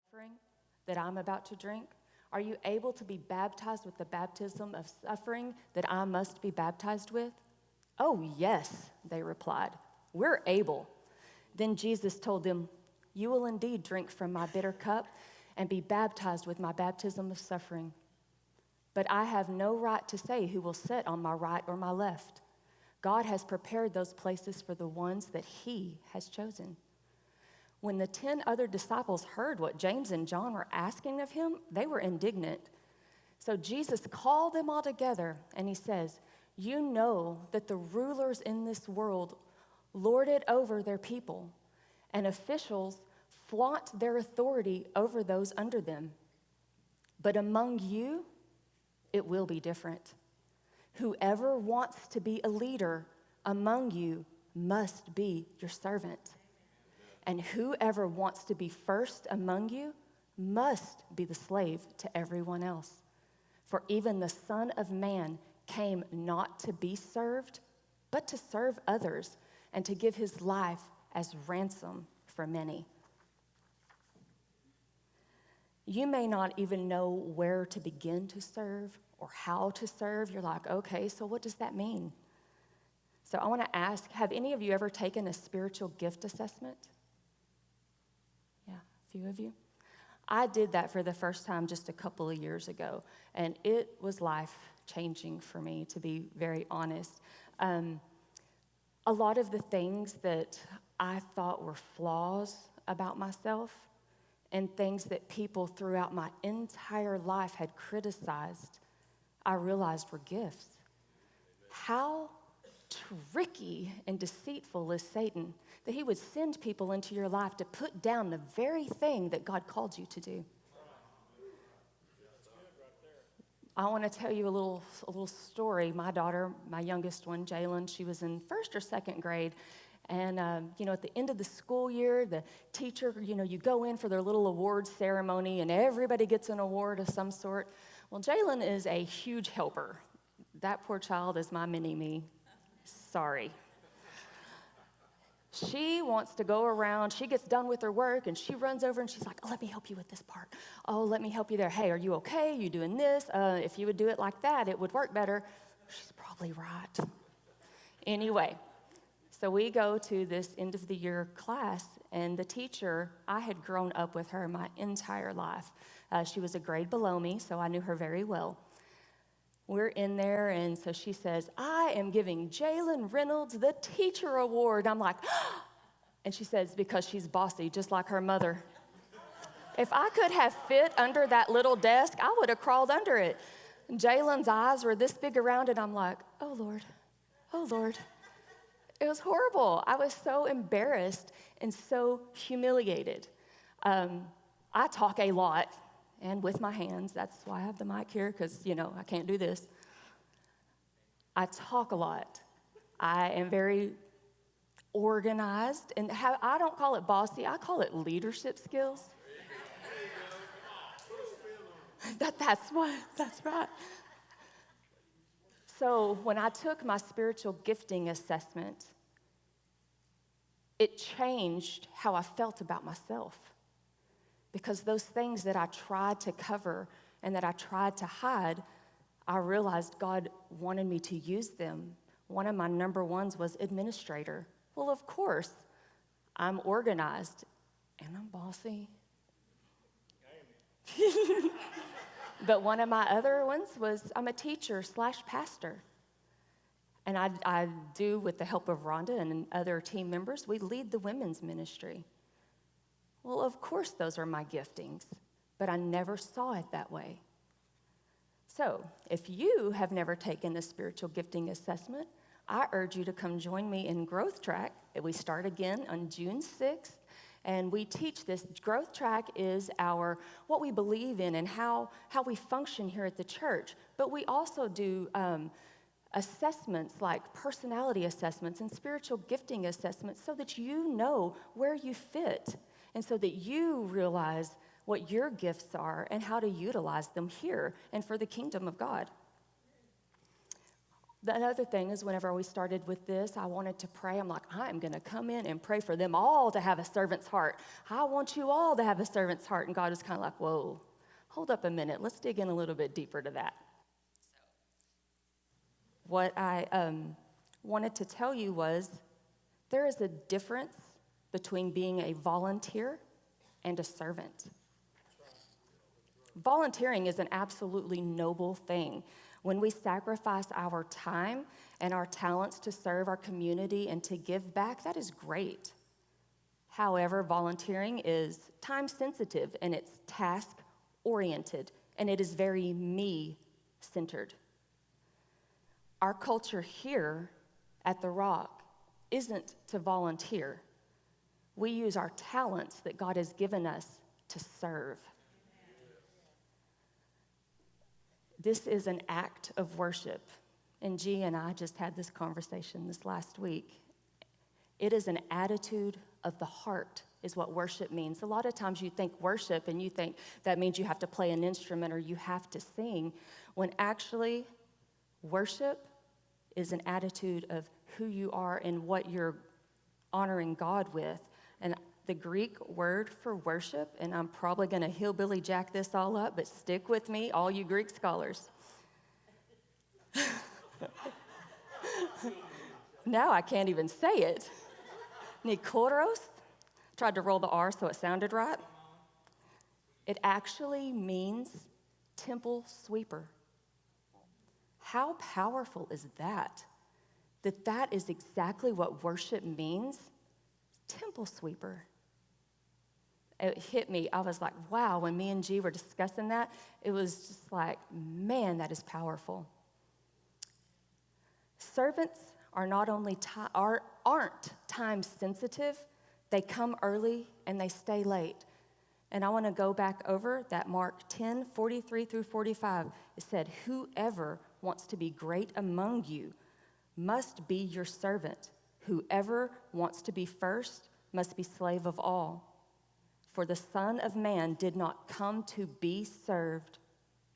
suffering that I'm about to drink? Are you able to be baptized with the baptism of suffering that I must be baptized with? Oh, yes, they replied. We're able. Then Jesus told them, you will indeed drink from my bitter cup and be baptized with my baptism of suffering. But I have no right to say who will sit on my right or my left. God has prepared those places for the ones that he has chosen. When the 10 other disciples heard what James and John were asking of him, they were indignant. So Jesus called them all together and he says, you know that the rulers in this world lord it over their people, and officials flaunt their authority over those under them. But among you, it will be different. Whoever wants to be a leader among you must be your servant. And whoever wants to be first among you must be the slave to everyone else. For even the Son of Man came not to be served, but to serve others and to give his life as ransom for many. You may not even know where to begin to serve or how to serve. You're like, okay, so what does that mean? So I want to ask, have any of you ever taken a spiritual gift assessment? Yeah, a few of you. I did that for the first time just a couple of years ago, and it was life-changing for me, to be very honest. A lot of the things that I thought were flaws about myself and things that people throughout my entire life had criticized, I realized were gifts. How tricky and deceitful is Satan that he would send people into your life to put down the very thing that God called you to do. I want to tell you a little story. My daughter, my youngest one, Jalen, she was in first or second grade. And, at the end of the school year, the teacher, you go in for their little award ceremony and everybody gets an award of some sort. Well, Jalen is a huge helper. That poor child is my mini-me. Sorry. She wants to go around, she gets done with her work, and she runs over and she's like, oh, let me help you with this part. Oh, let me help you there. Hey, are you okay? You doing this? If you would do it like that, it would work better. She's probably right. Anyway, so we go to this end of the year class, and the teacher, I had grown up with her my entire life. She was a grade below me, so I knew her very well. We're in there, and so she says, I am giving Jalen Reynolds the teacher award. I'm like, and she says, because she's bossy, just like her mother. If I could have fit under that little desk, I would have crawled under it. Jalen's eyes were this big around it. I'm like, oh, Lord, oh, Lord. It was horrible. I was so embarrassed and so humiliated. I talk a lot. And with my hands, that's why I have the mic here, because, I can't do this. I talk a lot. I am very organized, and I don't call it bossy, I call it leadership skills. That's right. So when I took my spiritual gifting assessment, it changed how I felt about myself. Because those things that I tried to cover and that I tried to hide, I realized God wanted me to use them. One of my number ones was administrator. Well, of course, I'm organized and I'm bossy. But one of my other ones was I'm a teacher/pastor. And I do, with the help of Rhonda and other team members, we lead the women's ministry. Well, of course, those are my giftings, but I never saw it that way. So, if you have never taken a spiritual gifting assessment, I urge you to come join me in Growth Track. We start again on June 6th, and we teach this. Growth Track is what we believe in and how we function here at the church, but we also do assessments like personality assessments and spiritual gifting assessments so that you know where you fit. And so that you realize what your gifts are and how to utilize them here and for the kingdom of God. The other thing is whenever we started with this, I wanted to pray. I'm like, I'm going to come in and pray for them all to have a servant's heart. I want you all to have a servant's heart. And God was kind of like, whoa, hold up a minute. Let's dig in a little bit deeper to that. What I wanted to tell you was there is a difference between being a volunteer and a servant. Volunteering is an absolutely noble thing. When we sacrifice our time and our talents to serve our community and to give back, that is great. However, volunteering is time sensitive and it's task oriented and it is very me-centered. Our culture here at The Rock isn't to volunteer. We use our talents that God has given us to serve. This is an act of worship. And G and I just had this conversation this last week. It is an attitude of the heart is what worship means. A lot of times you think worship and you think that means you have to play an instrument or you have to sing, when actually worship is an attitude of who you are and what you're honoring God with. And the Greek word for worship, and I'm probably going to hillbilly jack this all up, but stick with me, all you Greek scholars. Now I can't even say it. Nikoros, tried to roll the R so it sounded right. It actually means temple sweeper. How powerful is that? That is exactly what worship means. Temple sweeper. It hit me. I was like, wow, when me and G were discussing that, it was just like, man, that is powerful. Servants are not only aren't time sensitive, they come early and they stay late. And I want to go back over that Mark 10:43 through 45. It said, whoever wants to be great among you must be your servant. Whoever wants to be first must be slave of all. For the Son of Man did not come to be served,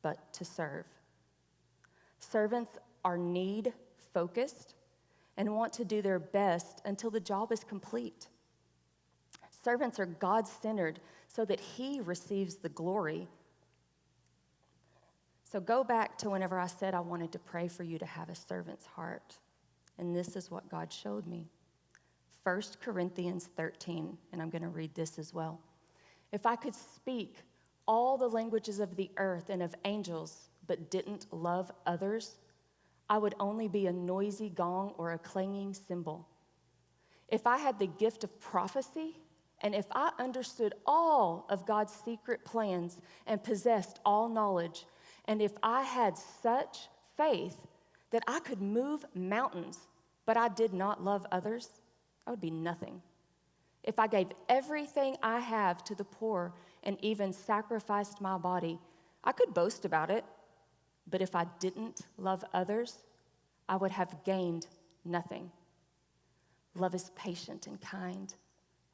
but to serve. Servants are need-focused and want to do their best until the job is complete. Servants are God-centered so that He receives the glory. So go back to whenever I said I wanted to pray for you to have a servant's heart. And this is what God showed me. 1 Corinthians 13, and I'm going to read this as well. If I could speak all the languages of the earth and of angels, but didn't love others, I would only be a noisy gong or a clanging cymbal. If I had the gift of prophecy, and if I understood all of God's secret plans and possessed all knowledge, and if I had such faith that I could move mountains, but I did not love others, I would be nothing. If I gave everything I have to the poor and even sacrificed my body, I could boast about it. But if I didn't love others, I would have gained nothing. Love is patient and kind.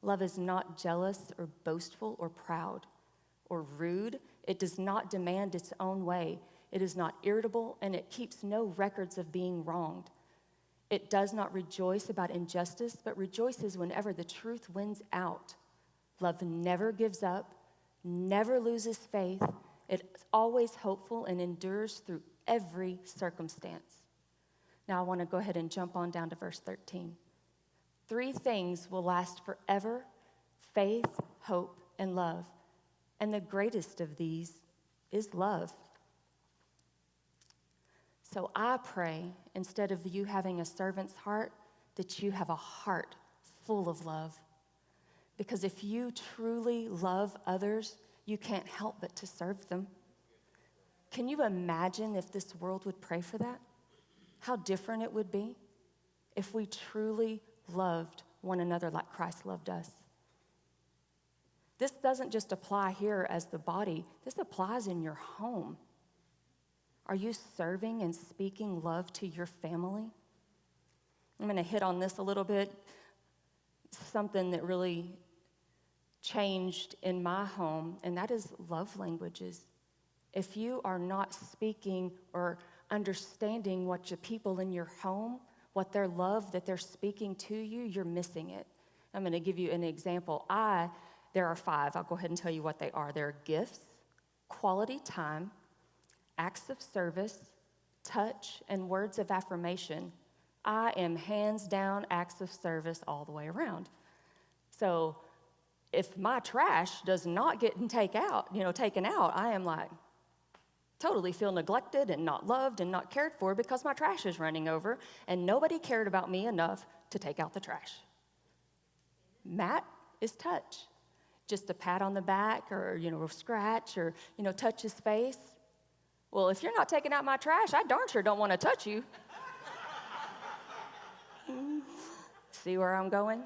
Love is not jealous or boastful or proud or rude. It does not demand its own way. It is not irritable, and it keeps no records of being wronged. It does not rejoice about injustice, but rejoices whenever the truth wins out. Love never gives up, never loses faith. It's always hopeful and endures through every circumstance. Now I want to go ahead and jump on down to verse 13. 3 things will last forever: faith, hope, and love. And the greatest of these is love. So I pray, instead of you having a servant's heart, that you have a heart full of love. Because if you truly love others, you can't help but to serve them. Can you imagine if this world would pray for that? How different it would be if we truly loved one another like Christ loved us. This doesn't just apply here as the body. This applies in your home. Are you serving and speaking love to your family? I'm going to hit on this a little bit. Something that really changed in my home, and that is love languages. If you are not speaking or understanding what your people in your home, what their love that they're speaking to you, you're missing it. I'm going to give you an example. There are 5. I'll go ahead and tell you what they are. There are gifts, quality time, acts of service, touch, and words of affirmation. I am hands down acts of service all the way around. So if my trash does not get taken out, I am like totally feel neglected and not loved and not cared for because my trash is running over and nobody cared about me enough to take out the trash. Matt is touch. Just a pat on the back or, a scratch or, touch his face. Well, if you're not taking out my trash, I darn sure don't want to touch you. See where I'm going?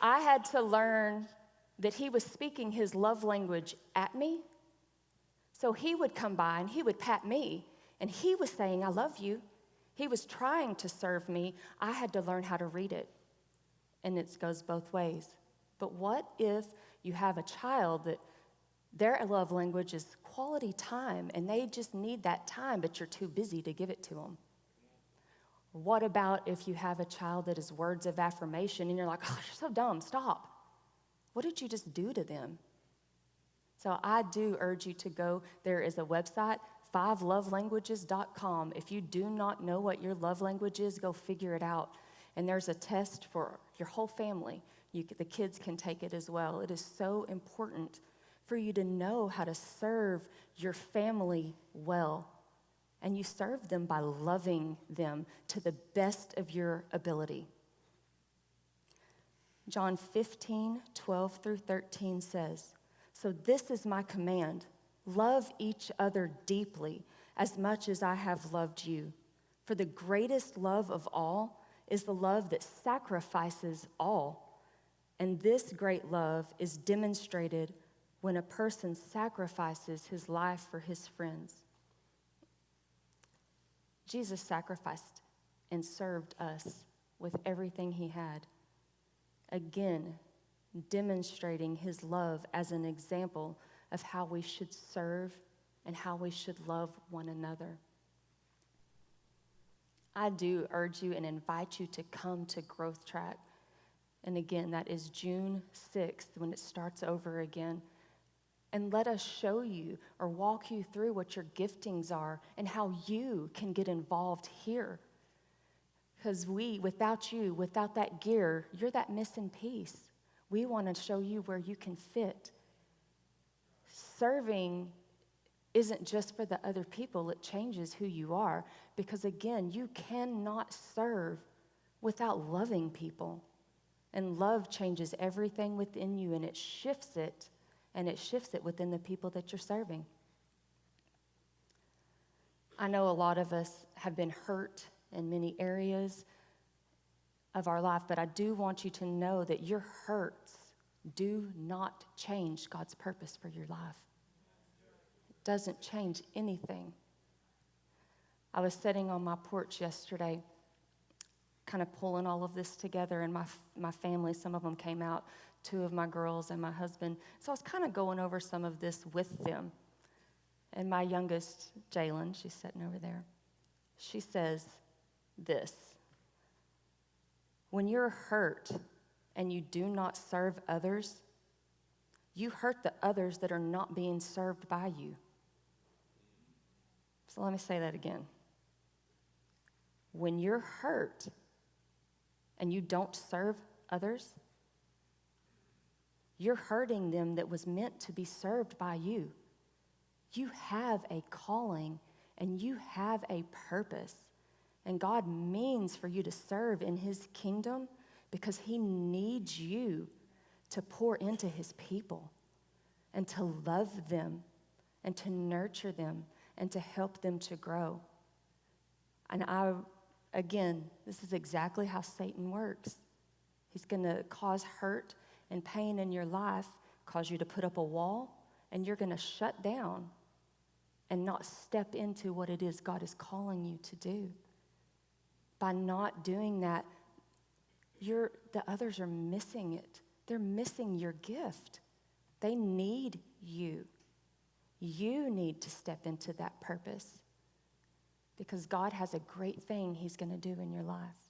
I had to learn that he was speaking his love language at me. So he would come by and he would pat me, and he was saying, I love you. He was trying to serve me. I had to learn how to read it. And it goes both ways. But what if you have a child that their love language is quality time, and they just need that time, but you're too busy to give it to them? What about if you have a child that is words of affirmation, and you're like, oh, you're so dumb, stop. What did you just do to them? So I do urge you to go. There is a website, 5lovelanguages.com. If you do not know what your love language is, go figure it out. And there's a test for your whole family. The kids can take it as well. It is so important for you to know how to serve your family well. And you serve them by loving them to the best of your ability. John 15:12-13 says, so this is my command, love each other deeply as much as I have loved you. For the greatest love of all is the love that sacrifices all. And this great love is demonstrated when a person sacrifices his life for his friends. Jesus sacrificed and served us with everything he had. Again, demonstrating his love as an example of how we should serve and how we should love one another. I do urge you and invite you to come to Growth Track. And again, that is June 6th when it starts over again. And let us show you or walk you through what your giftings are and how you can get involved here. Because without you, without that gear, you're that missing piece. We want to show you where you can fit. Serving isn't just for the other people, it changes who you are. Because again, you cannot serve without loving people. And love changes everything within you, and it shifts it within the people that you're serving. I know a lot of us have been hurt in many areas of our life, but I do want you to know that your hurts do not change God's purpose for your life. It doesn't change anything. I was sitting on my porch yesterday, kind of pulling all of this together, and my family, some of them came out, 2 of my girls and my husband. So I was kind of going over some of this with them. And my youngest, Jalen, she's sitting over there, she says this: when you're hurt and you do not serve others, you hurt the others that are not being served by you. So let me say that again. When you're hurt and you don't serve others, you're hurting them that was meant to be served by you. You have a calling and you have a purpose. And God means for you to serve in his kingdom because he needs you to pour into his people and to love them and to nurture them and to help them to grow. And again, this is exactly how Satan works. He's going to cause hurt and pain in your life, cause you to put up a wall, and you're going to shut down and not step into what it is God is calling you to do. By not doing that, the others are missing it. They're missing your gift. They need you. You need to step into that purpose. because God has a great thing he's going to do in your life.